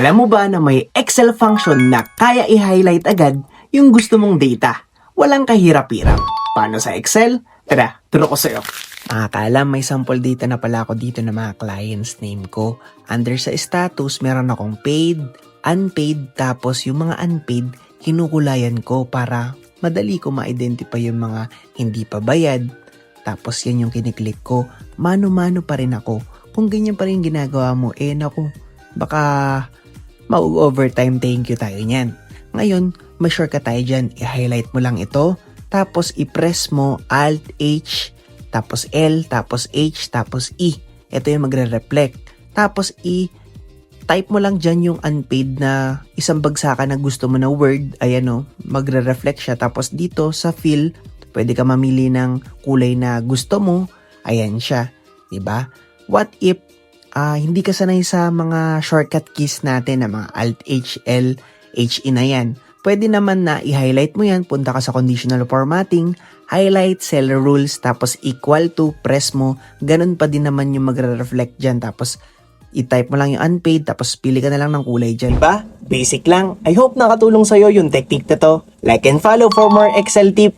Alam mo ba na may Excel function na kaya i-highlight agad yung gusto mong data? Walang kahirap-hirap. Paano sa Excel? Tara, turo ko sa'yo. Akala may sample data na pala ako dito ng mga clients name ko. Under sa status, meron akong paid, unpaid, tapos yung mga unpaid, kinukulayan ko para madali ko ma-identify yung mga hindi pa bayad. Tapos yan yung kiniklik ko. Mano-mano pa rin ako. Kung ganyan pa rin ginagawa mo, naku, baka mag-overtime thank you tayo niyan. Ngayon, may shortcut tayo dyan. I-highlight mo lang ito, tapos i-press mo Alt-H, tapos L, tapos H, tapos E. Ito yung magre-reflect. Tapos type mo lang dyan yung unpaid na isang bagsakan na gusto mo na word. Ayan o, magre-reflect siya. Tapos dito sa fill, pwede ka mamili ng kulay na gusto mo. Ayan siya. Diba? What if hindi ka sanay sa mga shortcut keys natin na mga Alt-H, L, H-E na yan? Pwede naman na i-highlight mo yan, punta ka sa conditional formatting, highlight, cell rules, tapos equal to, press mo, ganun pa din naman yung magre-reflect dyan. Tapos i-type mo lang yung unpaid, tapos pili ka na lang ng kulay dyan. Diba? Basic lang. I hope nakatulong sa'yo yung technique na to. Like and follow for more Excel tip.